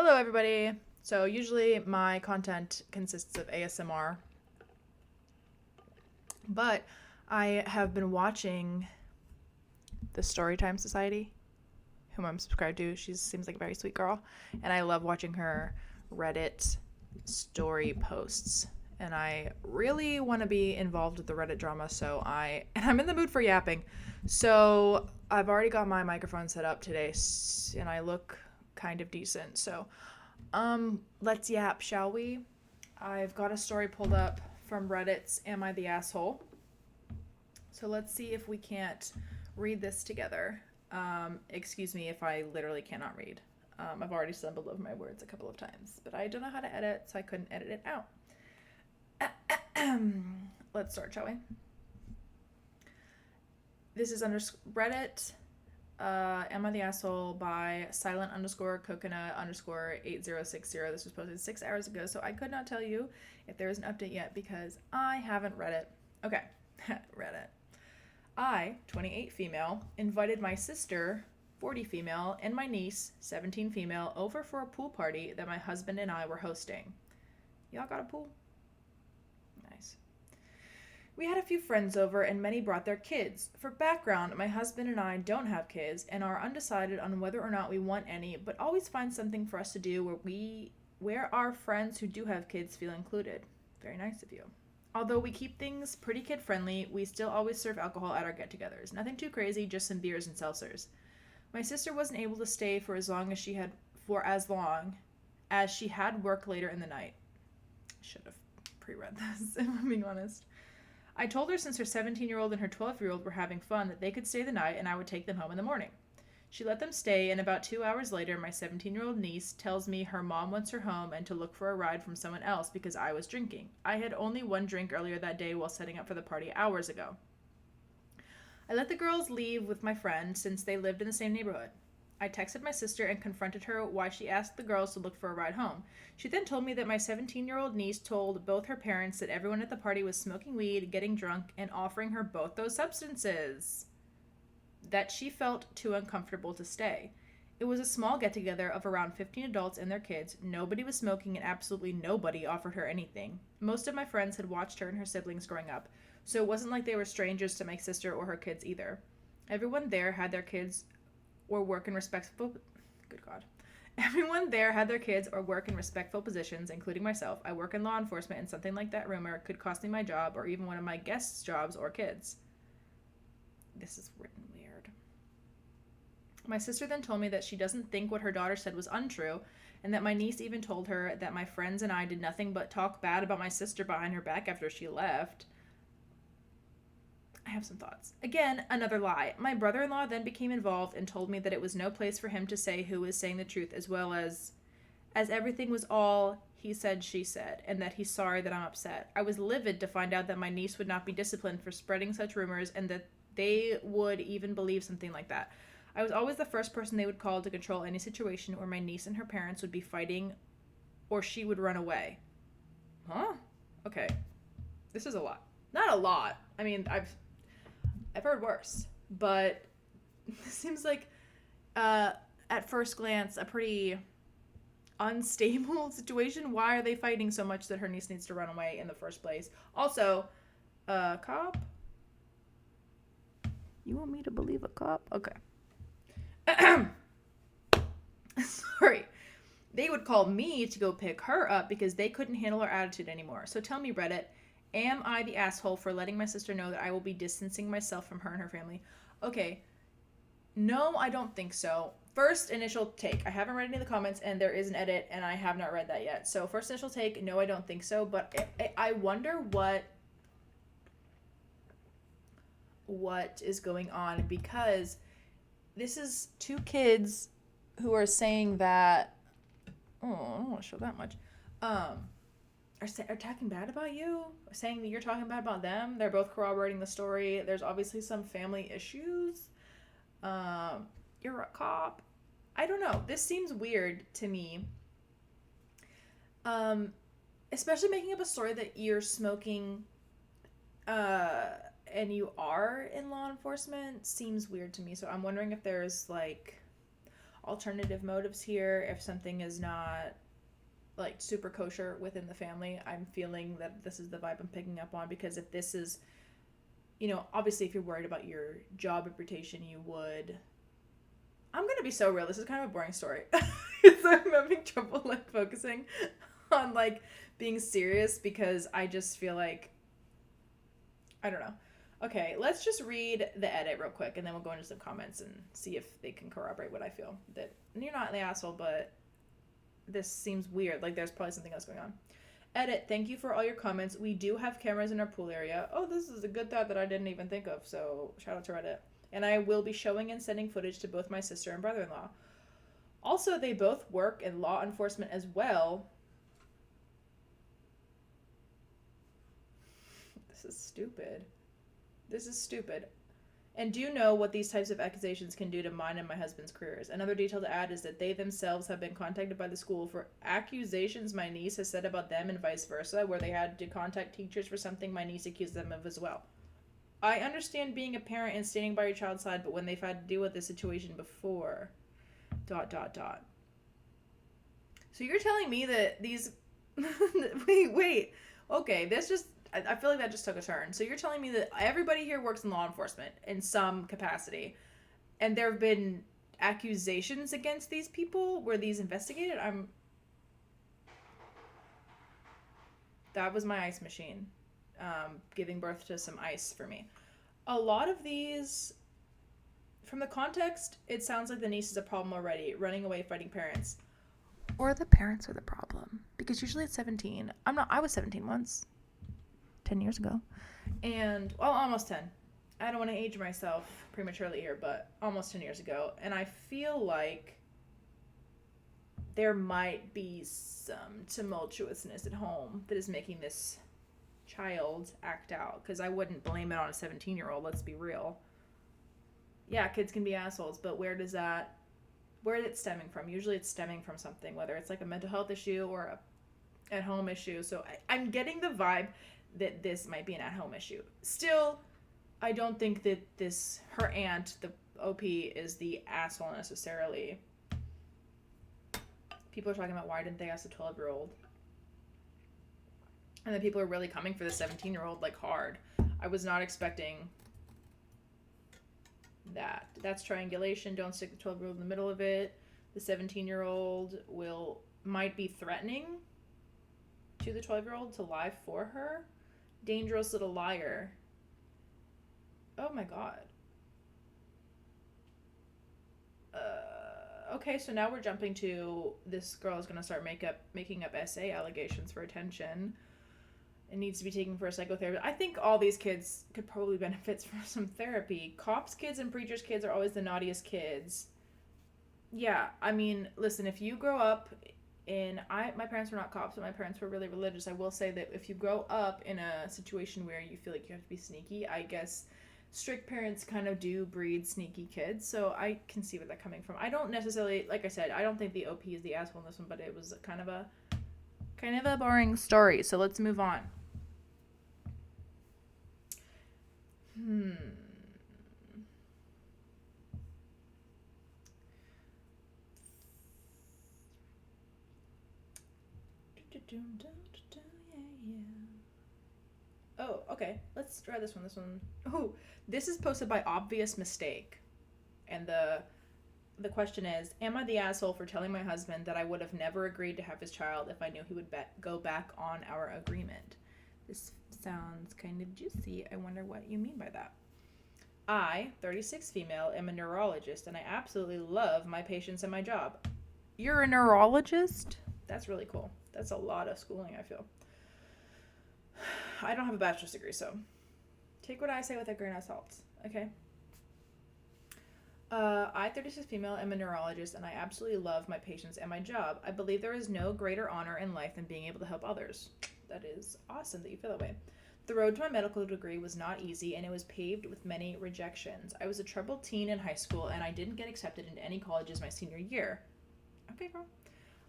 Hello, everybody. So, usually my content consists of ASMR, but I have been watching the Storytime Society, whom I'm subscribed to. She seems like a very sweet girl, and I love watching her Reddit story posts. And I really want to be involved with the Reddit drama, and I'm in the mood for yapping. So, I've already got my microphone set up today, and I look kind of decent. So, let's yap, shall we? I've got a story pulled up from Reddit's Am I the Asshole? So let's see if we can't read this together. Excuse me if I literally cannot read. I've already stumbled over my words a couple of times, but I don't know how to edit, so I couldn't edit it out. Let's start, shall we? This is under Reddit. Am I the Asshole by silent_coconut_8060. This was posted 6 hours ago, so I could not tell you if there is an update yet because I haven't read it. Okay, Reddit. I, 28 female, invited my sister, 40 female, and my niece, 17 female, over for a pool party that my husband and I were hosting. Y'all got a pool? Nice. We had a few friends over and many brought their kids. For background, my husband and I don't have kids and are undecided on whether or not we want any, but always find something for us to do where our friends who do have kids feel included. Very nice of you. Although we keep things pretty kid-friendly, we still always serve alcohol at our get-togethers. Nothing too crazy, just some beers and seltzers. My sister wasn't able to stay for as long as she had work later in the night. Should have pre-read this, if I'm being honest. I told her since her 17-year-old and her 12-year-old were having fun that they could stay the night and I would take them home in the morning. She let them stay, and about 2 hours later, my 17-year-old niece tells me her mom wants her home and to look for a ride from someone else because I was drinking. I had only one drink earlier that day while setting up for the party hours ago. I let the girls leave with my friend since they lived in the same neighborhood. I texted my sister and confronted her why she asked the girls to look for a ride home. She then told me that my 17-year-old niece told both her parents that everyone at the party was smoking weed, getting drunk, and offering her both those substances. That she felt too uncomfortable to stay. It was a small get-together of around 15 adults and their kids. Nobody was smoking and absolutely nobody offered her anything. Most of my friends had watched her and her siblings growing up, so it wasn't like they were strangers to my sister or her kids either. Everyone there had their kids or work in respectful... Good God. Everyone there had their kids or work in respectful positions, including myself. I work in law enforcement, and something like that rumor could cost me my job or even one of my guests' jobs or kids. This is written weird. My sister then told me that she doesn't think what her daughter said was untrue, and that my niece even told her that my friends and I did nothing but talk bad about my sister behind her back after she left. I have some thoughts. Again, another lie. My brother-in-law then became involved and told me that it was no place for him to say who was saying the truth, as well as everything was all he said, she said, and that he's sorry that I'm upset. I was livid to find out that my niece would not be disciplined for spreading such rumors and that they would even believe something like that. I was always the first person they would call to control any situation where my niece and her parents would be fighting or she would run away. Huh? Okay. This is a lot. Not a lot. I mean, I've heard worse, but this seems like, at first glance, a pretty unstable situation. Why are they fighting so much that her niece needs to run away in the first place? Also, cop? You want me to believe a cop? Okay. Sorry. They would call me to go pick her up because they couldn't handle her attitude anymore. So tell me, Reddit, am I the asshole for letting my sister know that I will be distancing myself from her and her family? Okay. No, I don't think so. First initial take. I haven't read any of the comments, and there is an edit, and I have not read that yet. So first initial take, no, I don't think so. But I wonder what is going on, because this is two kids who are saying that... Oh, I don't want to show that much. Are talking bad about you, saying that you're talking bad about them. They're both corroborating the story. There's obviously some family issues. You're a cop. I don't know. This seems weird to me. Especially making up a story that you're smoking, and you are in law enforcement seems weird to me. So I'm wondering if there's like... alternative motives here. If something is not like super kosher within the family, I'm feeling that this is the vibe I'm picking up on, because if this is, obviously if you're worried about your job reputation, you would. I'm gonna be so real. This is kind of a boring story. I'm having trouble like focusing on like being serious, because I just feel like, I don't know. Okay, let's just read the edit real quick, and then we'll go into some comments and see if they can corroborate what I feel. That you're not the asshole, but this seems weird. Like there's probably something else going on. Edit, thank you for all your comments. We do have cameras in our pool area. Oh, this is a good thought that I didn't even think of, so shout out to Reddit. And I will be showing and sending footage to both my sister and brother-in-law. Also, they both work in law enforcement as well. This is stupid. And do know what these types of accusations can do to mine and my husband's careers. Another detail to add is that they themselves have been contacted by the school for accusations my niece has said about them, and vice versa, where they had to contact teachers for something my niece accused them of as well. I understand being a parent and standing by your child's side, but when they've had to deal with this situation before... ... So you're telling me that these... wait. Okay, this just... I feel like that just took a turn. So you're telling me that everybody here works in law enforcement in some capacity, and there have been accusations against these people? Were these investigated? That was my ice machine, giving birth to some ice for me. A lot of these, from the context, it sounds like the niece is a problem already, running away, fighting parents. Or the parents are the problem, because usually it's 17. I was 17 once. 10 years ago. And, well, almost 10. I don't want to age myself prematurely here, but almost 10 years ago. And I feel like there might be some tumultuousness at home that is making this child act out. Because I wouldn't blame it on a 17-year-old, let's be real. Yeah, kids can be assholes, but where is it stemming from? Usually it's stemming from something, whether it's like a mental health issue or a at-home issue. So I'm getting the vibe that this might be an at-home issue. Still, I don't think that her aunt, the OP, is the asshole necessarily. People are talking about why didn't they ask the 12-year-old? And then people are really coming for the 17-year-old like hard. I was not expecting that. That's triangulation. Don't stick the 12-year-old in the middle of it. The 17-year-old might be threatening to the 12-year-old to lie for her. Dangerous little liar. Oh my god. Okay, so now we're jumping to this girl is going to start making up SA allegations for attention. It needs to be taken for a psychotherapist. I think all these kids could probably benefit from some therapy. Cops' kids and preachers' kids are always the naughtiest kids. Yeah, I mean, listen, if you grow up my parents were not cops, but my parents were really religious. I will say that if you grow up in a situation where you feel like you have to be sneaky, I guess strict parents kind of do breed sneaky kids. So I can see where that's coming from. I don't necessarily, like I said, I don't think the OP is the asshole in this one, but it was kind of a boring story. So let's move on. Oh, okay. Let's try this one. Oh, this is posted by Obvious Mistake. And the question is, am I the asshole for telling my husband that I would have never agreed to have his child if I knew he would go back on our agreement? This sounds kind of juicy. I wonder what you mean by that. I, 36 female, am a neurologist, and I absolutely love my patients and my job. You're a neurologist? That's really cool. That's a lot of schooling, I feel. I don't have a bachelor's degree, so take what I say with a grain of salt, okay? I, 36 female, am a neurologist, and I absolutely love my patients and my job. I believe there is no greater honor in life than being able to help others. That is awesome that you feel that way. The road to my medical degree was not easy, and it was paved with many rejections. I was a troubled teen in high school, and I didn't get accepted into any colleges my senior year. Okay, girl.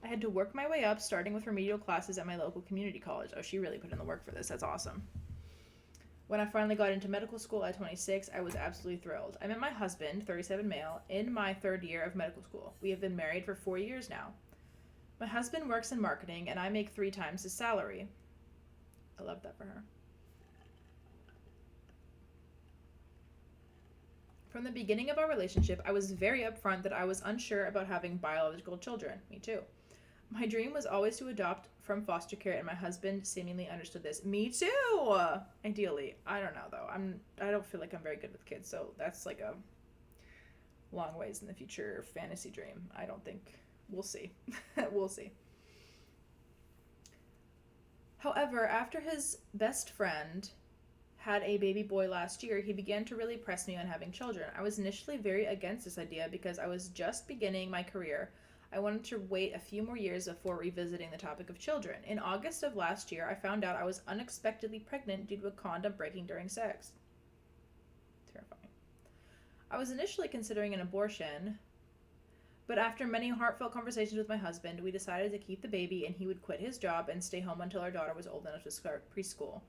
I had to work my way up, starting with remedial classes at my local community college. Oh, she really put in the work for this. That's awesome. When I finally got into medical school at 26, I was absolutely thrilled. I met my husband, 37 male, in my third year of medical school. We have been married for 4 years now. My husband works in marketing, and I make 3 times his salary. I love that for her. From the beginning of our relationship, I was very upfront that I was unsure about having biological children. Me too. My dream was always to adopt from foster care, and my husband seemingly understood this. Me too. Ideally, I don't know though. I don't feel like I'm very good with kids, so that's like a long ways in the future fantasy dream. I don't think we'll see. We'll see. However, after his best friend had a baby boy last year, he began to really press me on having children. I was initially very against this idea because I was just beginning my career. I wanted to wait a few more years before revisiting the topic of children. In August of last year, I found out I was unexpectedly pregnant due to a condom breaking during sex. Terrifying. I was initially considering an abortion, but after many heartfelt conversations with my husband, we decided to keep the baby and he would quit his job and stay home until our daughter was old enough to start preschool.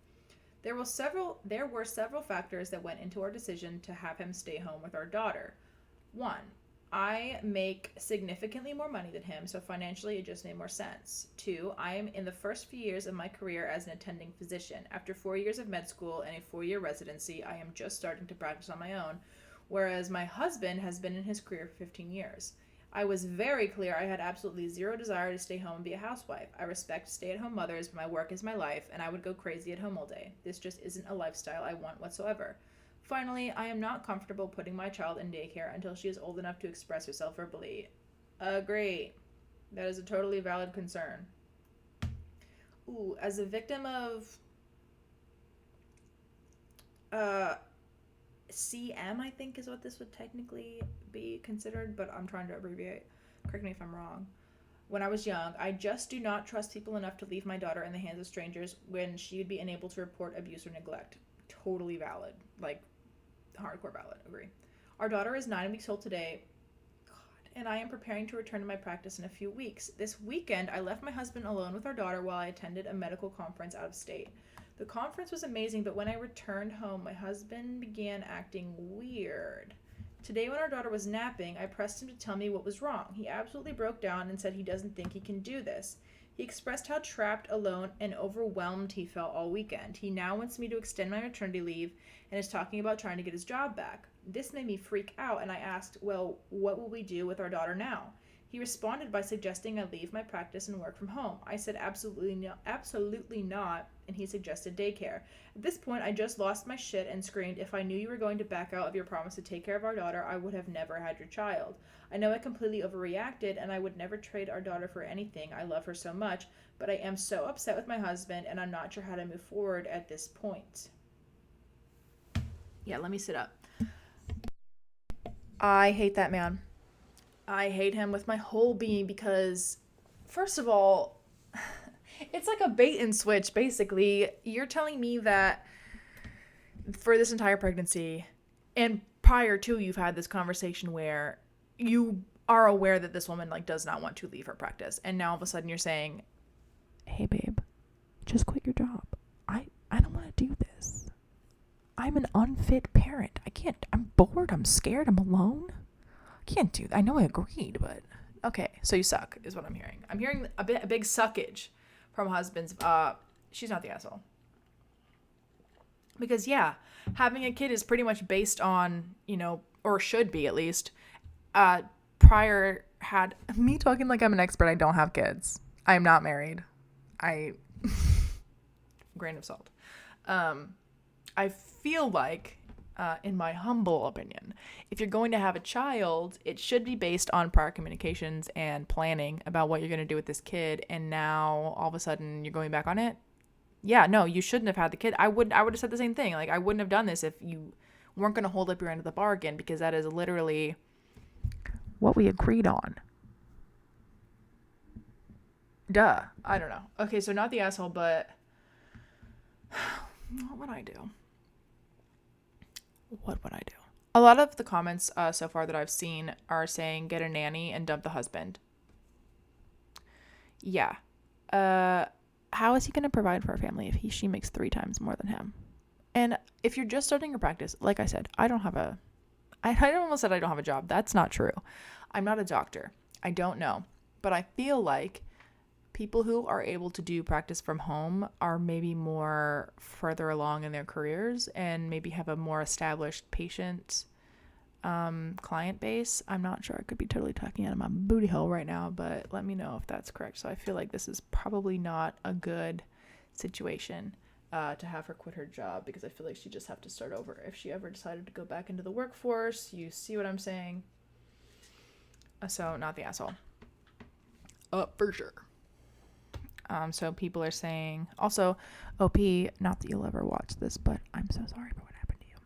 There were several factors that went into our decision to have him stay home with our daughter. 1. I make significantly more money than him, so financially it just made more sense. 2, I am in the first few years of my career as an attending physician. After 4 years of med school and a 4-year residency, I am just starting to practice on my own, whereas my husband has been in his career for 15 years. I was very clear I had absolutely zero desire to stay home and be a housewife. I respect stay-at-home mothers, but my work is my life, and I would go crazy at home all day. This just isn't a lifestyle I want whatsoever. Finally, I am not comfortable putting my child in daycare until she is old enough to express herself verbally. Agree. That is a totally valid concern. Ooh, as a victim of CM, I think is what this would technically be considered, but I'm trying to abbreviate. Correct me if I'm wrong. When I was young, I just do not trust people enough to leave my daughter in the hands of strangers when she would be unable to report abuse or neglect. Totally valid. Like, hardcore valid. Agree. Our daughter is 9 weeks old today. God. And I am preparing to return to my practice in a few weeks. This weekend, I left my husband alone with our daughter while I attended a medical conference out of state. The conference was amazing, but when I returned home, my husband began acting weird. Today, when our daughter was napping, I pressed him to tell me what was wrong. He absolutely broke down and said he doesn't think he can do this. He expressed how trapped, alone, and overwhelmed he felt all weekend. He now wants me to extend my maternity leave and is talking about trying to get his job back. This made me freak out, and I asked, well, what will we do with our daughter now? He responded by suggesting I leave my practice and work from home. I said absolutely not, and he suggested daycare. At this point, I just lost my shit and screamed, if I knew you were going to back out of your promise to take care of our daughter, I would have never had your child. I know I completely overreacted, and I would never trade our daughter for anything. I love her so much, but I am so upset with my husband, and I'm not sure how to move forward at this point. Yeah, let me sit up. I hate that man. I hate him with my whole being because, first of all, it's like a bait and switch, basically. You're telling me that for this entire pregnancy, and prior to you've had this conversation where you are aware that this woman, like, does not want to leave her practice. And now all of a sudden you're saying, hey, babe, just quit your job. I don't want to do this. I'm an unfit parent. I can't. I'm bored. I'm scared. I'm alone. Can't do that. I know I agreed, but okay. So you suck is what I'm hearing. I'm hearing a big suckage from husbands. She's not the asshole. Because yeah, having a kid is pretty much based on, or should be at least, prior had me talking like I'm an expert. I don't have kids. I am not married. Grain of salt. I feel like, in my humble opinion, if you're going to have a child, it should be based on prior communications and planning about what you're going to do with this kid. And now all of a sudden you're going back on it. Yeah, no, you shouldn't have had the kid. I would have said the same thing. Like, I wouldn't have done this if you weren't going to hold up your end of the bargain, because that is literally what we agreed on. Duh. I don't know. Okay, so not the asshole, but what would I do? What would I do? A lot of the comments so far that I've seen are saying get a nanny and dump the husband. Yeah. How is he going to provide for a family if she makes 3 times more than him? And if you're just starting your practice, like I said, I almost said I don't have a job. That's not true. I'm not a doctor. I don't know. But I feel like people who are able to do practice from home are maybe more further along in their careers and maybe have a more established patient client base. I'm not sure. I could be totally talking out of my booty hole right now, but let me know if that's correct. So I feel like this is probably not a good situation to have her quit her job, because I feel like she'd just have to start over if she ever decided to go back into the workforce. You see what I'm saying? So not the asshole. For sure. So people are saying also, OP, not that you'll ever watch this, but I'm so sorry for what happened to you.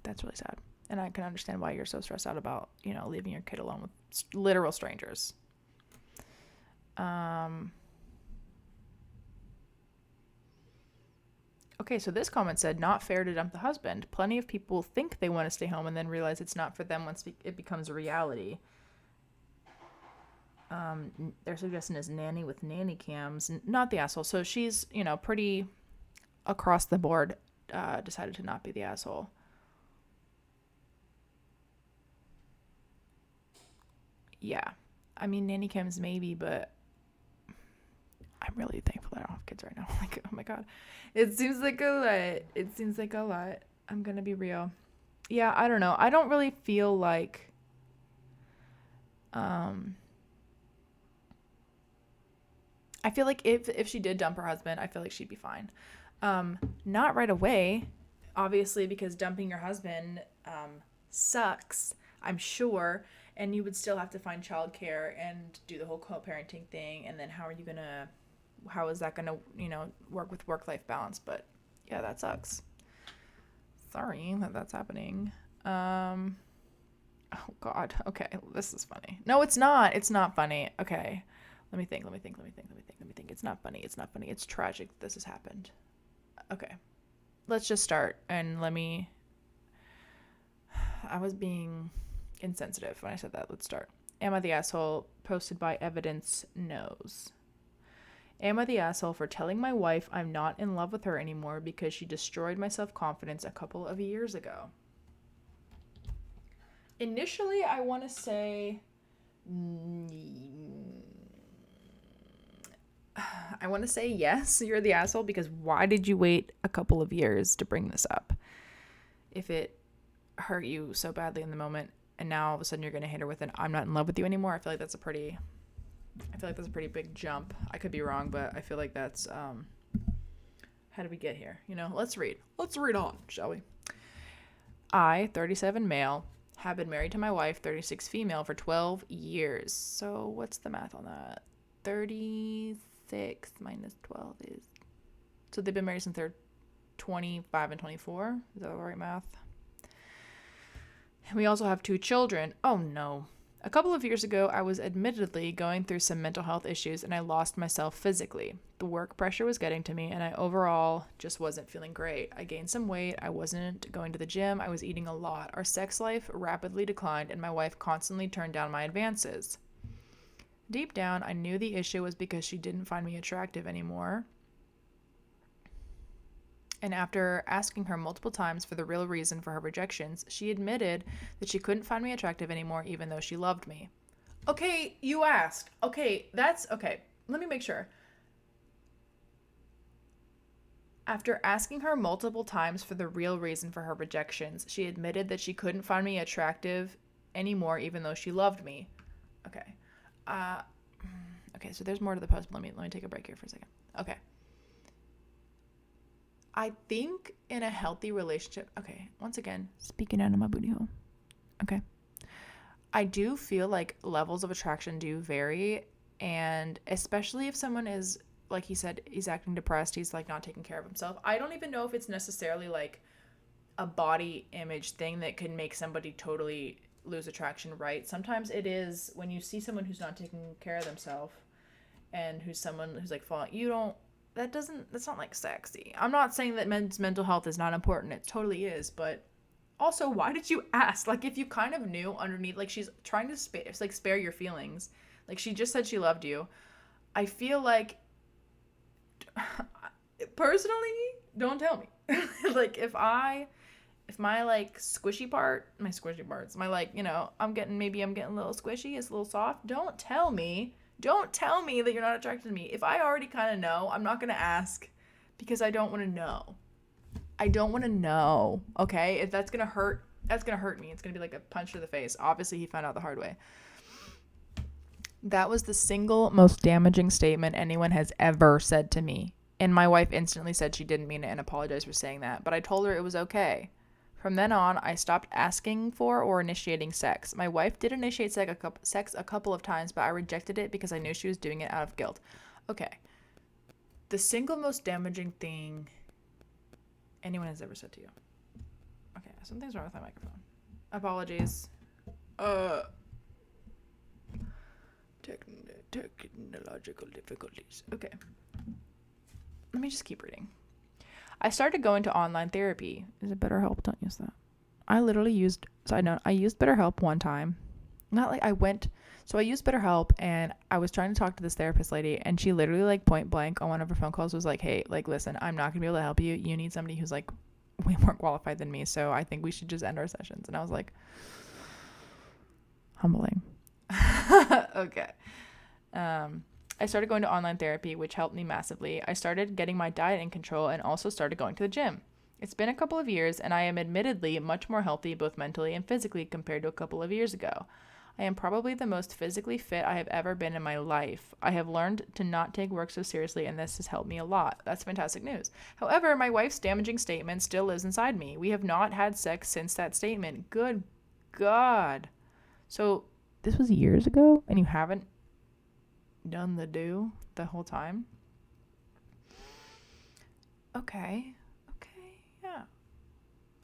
That's really sad. And I can understand why you're so stressed out about, leaving your kid alone with literal strangers. Okay, so this comment said, not fair to dump the husband. Plenty of people think they want to stay home and then realize it's not for them once it becomes a reality. Their suggestion is nanny with nanny cams. Not the asshole. So she's, pretty across the board decided to not be the asshole. Yeah. I mean, nanny cams maybe, but I'm really thankful that I don't have kids right now. Like, oh my God. It seems like a lot. I'm going to be real. Yeah, I don't know. I don't really feel like I feel like if she did dump her husband, I feel like she'd be fine. Not right away, obviously, because dumping your husband sucks, I'm sure, and you would still have to find childcare and do the whole co-parenting thing, and then how is that gonna work with work-life balance? But yeah, that sucks. Sorry that's happening. Oh God. Okay, this is funny. No, it's not. It's not funny. Okay. Let me think. It's not funny. It's tragic that this has happened. Okay. Let's just start. And I was being insensitive when I said that. Let's start. Am I the asshole? Posted by Evidence Knows. Am I the asshole for telling my wife I'm not in love with her anymore because she destroyed my self-confidence a couple of years ago? Initially, I want to say... yes, you're the asshole, because why did you wait a couple of years to bring this up? If it hurt you so badly in the moment, and now all of a sudden you're going to hit her with an I'm not in love with you anymore, I feel like that's a pretty big jump. I could be wrong, but I feel like that's, how did we get here? Let's read on, shall we? I, 37 male, have been married to my wife, 36 female, for 12 years. So what's the math on that? 36 minus 12 is... So they've been married since they're 25 and 24. Is that the right math? And we also have 2 children. Oh no. A couple of years ago, I was admittedly going through some mental health issues and I lost myself physically. The work pressure was getting to me and I overall just wasn't feeling great. I gained some weight. I wasn't going to the gym. I was eating a lot. Our sex life rapidly declined and my wife constantly turned down my advances. Deep down, I knew the issue was because she didn't find me attractive anymore. And after asking her multiple times for the real reason for her rejections, she admitted that she couldn't find me attractive anymore even though she loved me. Okay, you asked. Okay, that's... Okay, let me make sure. After asking her multiple times for the real reason for her rejections, she admitted that she couldn't find me attractive anymore even though she loved me. Okay. Okay, so there's more to the post. Let me take a break here for a second. Okay. I think in a healthy relationship, okay, once again, speaking out of my booty hole. Okay. I do feel like levels of attraction do vary, and especially if someone is, like he said, he's acting depressed, he's like not taking care of himself. I don't even know if it's necessarily like a body image thing that can make somebody totally lose attraction, right? Sometimes it is when you see someone who's not taking care of themselves and who's someone who's like falling, that's not like sexy. I'm not saying that men's mental health is not important. It totally is. But also, why did you ask? Like, if you kind of knew underneath, like she's trying to spare your feelings. Like she just said she loved you. I feel like, personally, don't tell me. Like if my like squishy parts, my like, I'm getting a little squishy, it's a little soft. Don't tell me that you're not attracted to me. If I already kind of know, I'm not going to ask because I don't want to know. I don't want to know. Okay? If that's going to hurt, that's going to hurt me. It's going to be like a punch to the face. Obviously, he found out the hard way. That was the single most damaging statement anyone has ever said to me. And my wife instantly said she didn't mean it and apologized for saying that. But I told her it was okay. From then on, I stopped asking for or initiating sex. My wife did initiate sex a couple of times, but I rejected it because I knew she was doing it out of guilt. Okay. The single most damaging thing anyone has ever said to you. Okay, something's wrong with my microphone. Apologies. Technological difficulties. Okay. Let me just keep reading. I started going to online therapy. Is it BetterHelp? Don't use that. I used BetterHelp one time. Not like I used BetterHelp and I was trying to talk to this therapist lady and she literally like point blank on one of her phone calls was like, hey, like, listen, I'm not going to be able to help you. You need somebody who's like way more qualified than me. So I think we should just end our sessions. And I was like, humbling. Okay. I started going to online therapy, which helped me massively. I started getting my diet in control and also started going to the gym. It's been a couple of years, and I am admittedly much more healthy both mentally and physically compared to a couple of years ago. I am probably the most physically fit I have ever been in my life. I have learned to not take work so seriously, and this has helped me a lot. That's fantastic news. However, my wife's damaging statement still lives inside me. We have not had sex since that statement. Good God. So this was years ago, and you haven't done the do the whole time? Okay, yeah.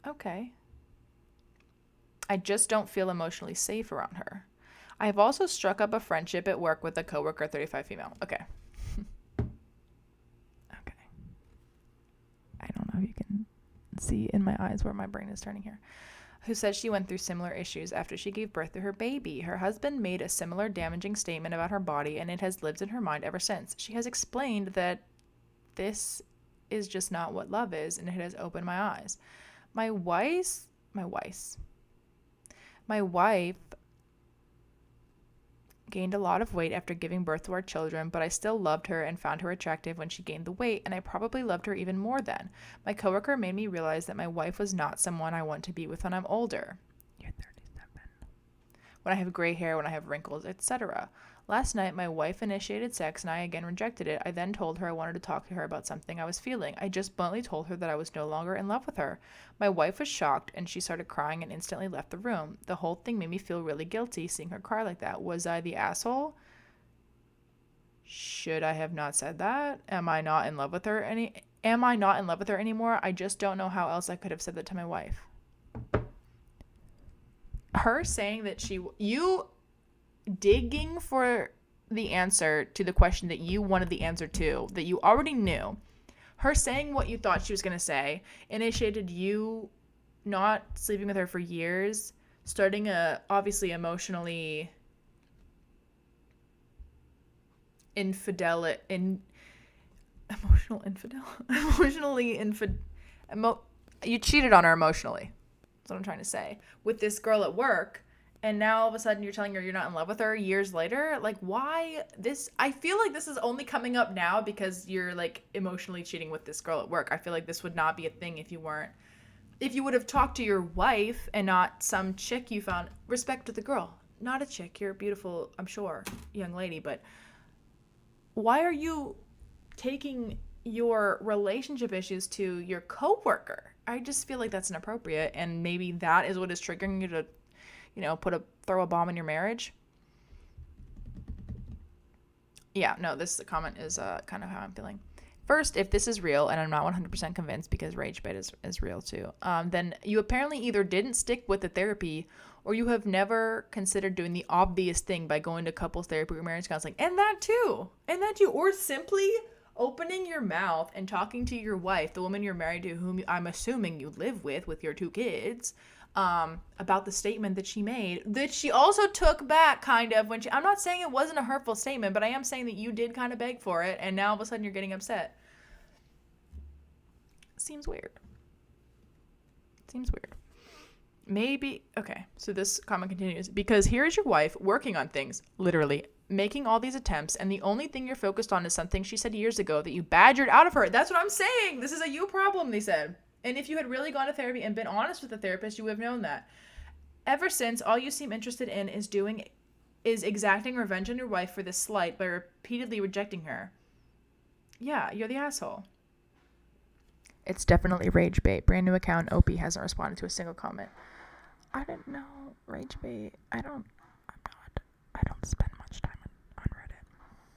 Okay. I just don't feel emotionally safe around her. I have also struck up a friendship at work with a coworker, 35 female. Okay. Okay. I don't know if you can see in my eyes where my brain is turning here. Who says she went through similar issues after she gave birth to her baby. Her husband made a similar damaging statement about her body, and it has lived in her mind ever since. She has explained that this is just not what love is, and it has opened my eyes. My wife gained a lot of weight after giving birth to our children, but I still loved her and found her attractive when she gained the weight, and I probably loved her even more then. My coworker made me realize that my wife was not someone I want to be with when I'm older. You're 37. When I have gray hair, when I have wrinkles, etc. Last night, my wife initiated sex and I again rejected it. I then told her I wanted to talk to her about something I was feeling. I just bluntly told her that I was no longer in love with her. My wife was shocked and she started crying and instantly left the room. The whole thing made me feel really guilty seeing her cry like that. Was I the asshole? Should I have not said that? Am I not in love with her anymore? I just don't know how else I could have said that to my wife. Her saying that you digging for the answer to the question that you wanted the answer to, that you already knew. Her saying what you thought she was going to say initiated you not sleeping with her for years, starting a obviously emotionally you cheated on her emotionally. That's what I'm trying to say. With this girl at work. And now all of a sudden you're telling her you're not in love with her years later? Like, why this? I feel like this is only coming up now because you're like emotionally cheating with this girl at work. I feel like this would not be a thing if you would have talked to your wife and not some chick you found. Respect to the girl, not a chick. You're a beautiful, I'm sure, young lady, but why are you taking your relationship issues to your coworker? I just feel like that's inappropriate, and maybe that is what is triggering you to throw a bomb in your marriage. Yeah, no, this comment is kind of how I'm feeling. First, if this is real, and I'm not 100% convinced because rage bait is real too, then you apparently either didn't stick with the therapy or you have never considered doing the obvious thing by going to couples therapy or marriage counseling. And that too. Or simply opening your mouth and talking to your wife, the woman you're married to, whom I'm assuming you live with your 2 kids, about the statement that she made, that she also took back kind of when I'm not saying it wasn't a hurtful statement, but I am saying that you did kind of beg for it, and now all of a sudden you're getting upset. Seems weird. Seems weird. Maybe, okay, so this comment continues. Because here is your wife working on things, literally, making all these attempts, and the only thing you're focused on is something she said years ago that you badgered out of her. That's what I'm saying. This is a you problem, they said. And if you had really gone to therapy and been honest with the therapist, you would have known that. Ever since, all you seem interested in is exacting revenge on your wife for this slight by repeatedly rejecting her. Yeah, you're the asshole. It's definitely rage bait. Brand new account. Opie hasn't responded to a single comment. I didn't know. Rage bait. I don't spend much time on Reddit.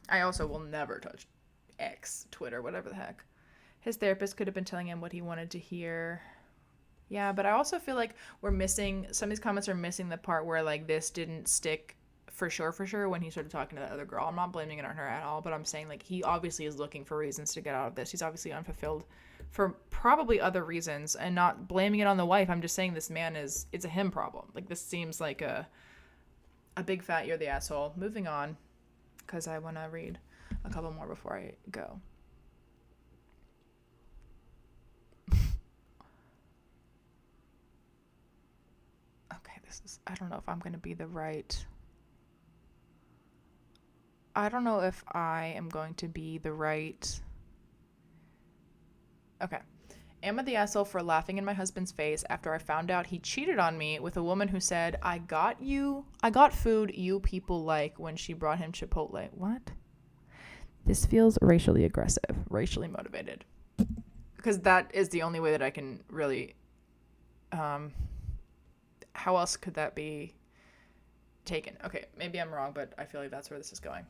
I also will never touch X, Twitter, whatever the heck. His therapist could have been telling him what he wanted to hear. Yeah, but I also feel like we're missing, some of these comments are missing the part where like this didn't stick for sure when he started talking to that other girl. I'm not blaming it on her at all, but I'm saying like he obviously is looking for reasons to get out of this. He's obviously unfulfilled for probably other reasons, and not blaming it on the wife. I'm just saying this man it's a him problem. Like this seems like a big fat you're the asshole. Moving on, because I want to read a couple more before I go. Okay, I don't know if I'm going to be the right... I don't know if I am going to be the right... Okay. Am I the asshole for laughing in my husband's face after I found out he cheated on me with a woman who said, I got food you people like when she brought him Chipotle. What? This feels racially aggressive, racially motivated. Because that is the only way that I can really... how else could that be taken? Okay, maybe I'm wrong, but I feel like that's where this is going.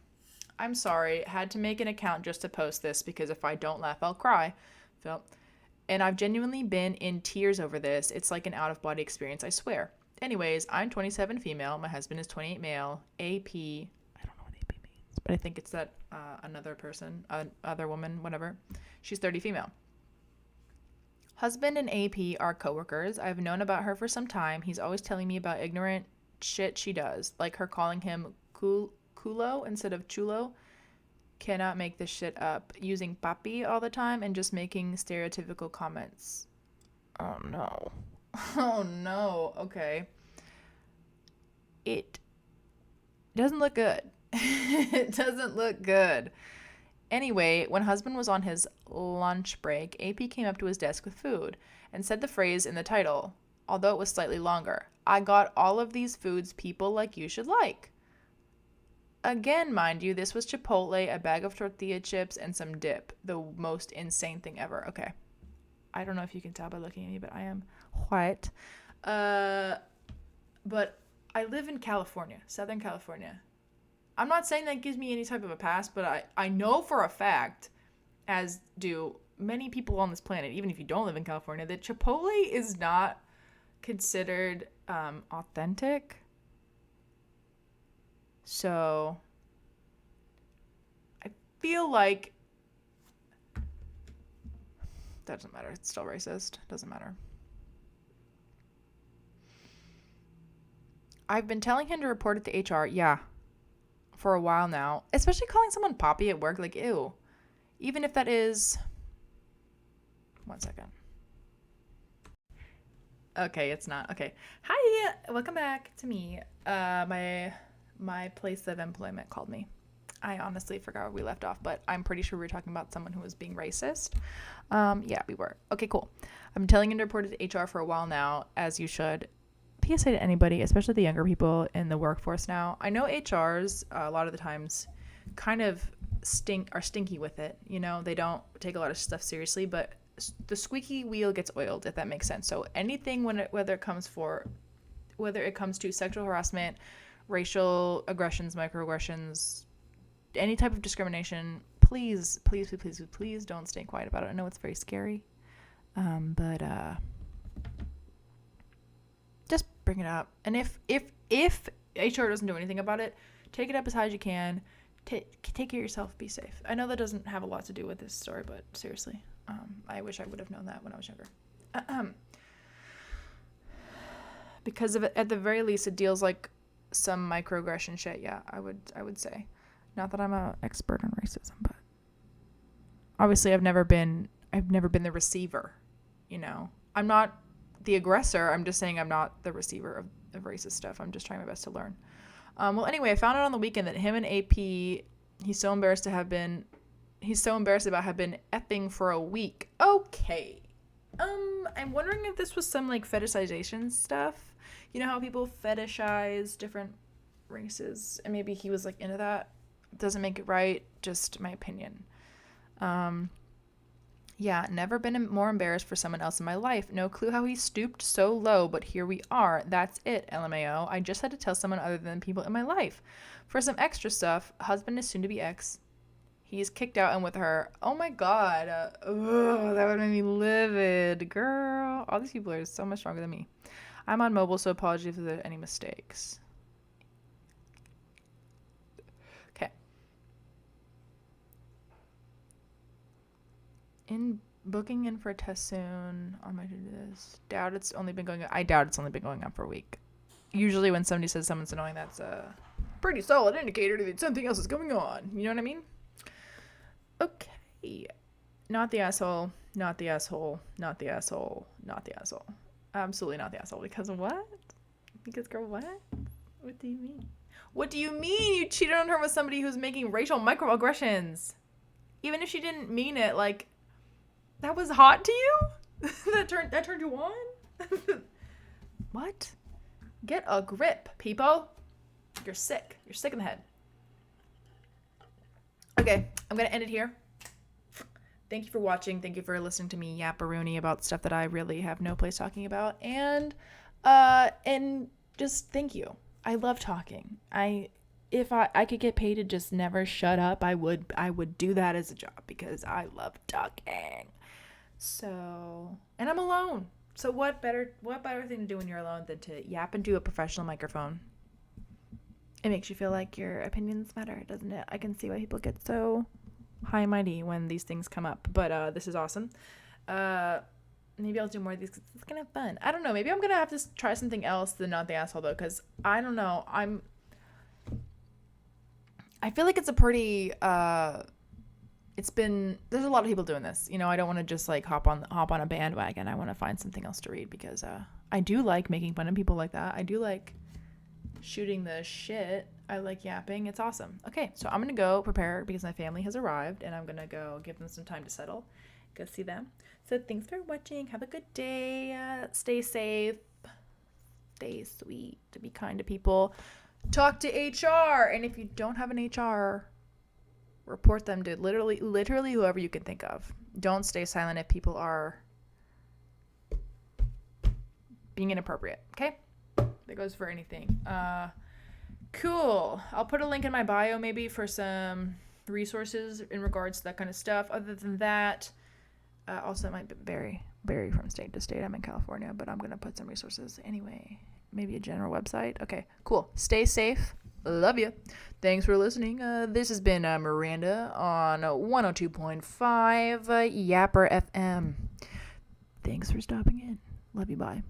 I'm sorry. Had to make an account just to post this because if I don't laugh, I'll cry. And I've genuinely been in tears over this. It's like an out-of-body experience, I swear. Anyways, I'm 27 female. My husband is 28 male. AP, I don't know what AP means, but I think it's that another person, other woman, whatever. She's 30 female. Husband and AP are coworkers. I've known about her for some time. He's always telling me about ignorant shit she does, like her calling him culo instead of chulo. Cannot make this shit up. Using papi all the time and just making stereotypical comments. Oh no. Oh no. Okay. It doesn't look good. It doesn't look good. Anyway, when husband was on his lunch break, AP came up to his desk with food and said the phrase in the title, although it was slightly longer. I got all of these foods people like you should like. Again, mind you, this was Chipotle, a bag of tortilla chips, and some dip. The most insane thing ever. Okay. I don't know if you can tell by looking at me, but I am white. But I live in California, Southern California. I'm not saying that gives me any type of a pass, but I know for a fact, as do many people on this planet, even if you don't live in California, that Chipotle is not considered authentic. So I feel like doesn't matter. It's still racist. Doesn't matter. I've been telling him to report it to HR. Yeah. For a while now. Especially calling someone Poppy at work. Like, ew. Even if that is... One second. Okay, it's not. Okay. Hi. Welcome back to me. My place of employment called me. I honestly forgot where we left off, but I'm pretty sure we were talking about someone who was being racist. Yeah, we were. Okay, cool. I'm telling him to report it to HR for a while now, as you should. PSA to anybody, especially the younger people in the workforce now. I know HRs, a lot of the times, kind of are stinky with it. You know, they don't take a lot of stuff seriously, but the squeaky wheel gets oiled, if that makes sense. So anything, whether it comes to sexual harassment, racial aggressions, microaggressions, any type of discrimination, please don't stay quiet about it. I know it's very scary, but just bring it up. And if HR doesn't do anything about it, take it up as high as you can. Take care of yourself. Be safe. I know that doesn't have a lot to do with this story, but seriously, I wish I would have known that when I was younger. Because of it, at the very least, it deals like some microaggression shit. Yeah, I would say. Not that I'm an expert on racism, but obviously I've never been the receiver, you know. I'm not the aggressor. I'm just saying I'm not the receiver of racist stuff. I'm just trying my best to learn. Well, anyway, I found out on the weekend that him and AP, he's so embarrassed about have been effing for a week. Okay. I'm wondering if this was some like fetishization stuff. You know how people fetishize different races, and maybe he was like into that. Doesn't make it right, just my opinion. Yeah, never been more embarrassed for someone else in my life. No clue how he stooped so low, but here we are. That's it, LMAO. I just had to tell someone other than people in my life. For some extra stuff, husband is soon to be ex. He's kicked out and with her. Oh my god. That would make me livid. Girl, all these people are so much stronger than me. I'm on mobile, so apologies if there are any mistakes. Booking in for a test soon on my to-do list. I doubt it's only been going on for a week. Usually when somebody says someone's annoying, that's a pretty solid indicator that something else is going on. You know what I mean? Okay. Not the asshole. Not the asshole. Not the asshole. Not the asshole. Absolutely not the asshole. Because what? Because girl, what? What do you mean? What do you mean you cheated on her with somebody who's making racial microaggressions? Even if she didn't mean it, like, that was hot to you? that turned you on? What? Get a grip, people. You're sick. You're sick in the head. Okay, I'm going to end it here. Thank you for watching. Thank you for listening to me yapparoony about stuff that I really have no place talking about. And just thank you. I love talking. If I could get paid to just never shut up, I would do that as a job because I love talking. So, and I'm alone. So what better thing to do when you're alone than to yap into a professional microphone? It makes you feel like your opinions matter, doesn't it? I can see why people get so high and mighty when these things come up. But this is awesome. Maybe I'll do more of these because it's kind of fun. I don't know. Maybe I'm going to have to try something else than Not the Asshole, though, because I don't know. I feel like it's a pretty there's a lot of people doing this. You know, I don't want to just like hop on a bandwagon. I want to find something else to read because I do like making fun of people like that. I do like shooting the shit. I like yapping. It's awesome. Okay, so I'm going to go prepare because my family has arrived and I'm going to go give them some time to settle. Go see them. So thanks for watching. Have a good day. Stay safe. Stay sweet. To be kind to people. Talk to HR, and if you don't have an HR, report them to literally whoever you can think of. Don't stay silent if people are being inappropriate, okay? That goes for anything. Cool. I'll put a link in my bio maybe for some resources in regards to that kind of stuff. Other than that, also it might vary from state to state. I'm in California, but I'm going to put some resources anyway. Maybe a general website. Okay, cool. Stay safe. Love you. Thanks for listening. This has been Miranda on 102.5 Yapper FM. Thanks for stopping in. Love you. Bye.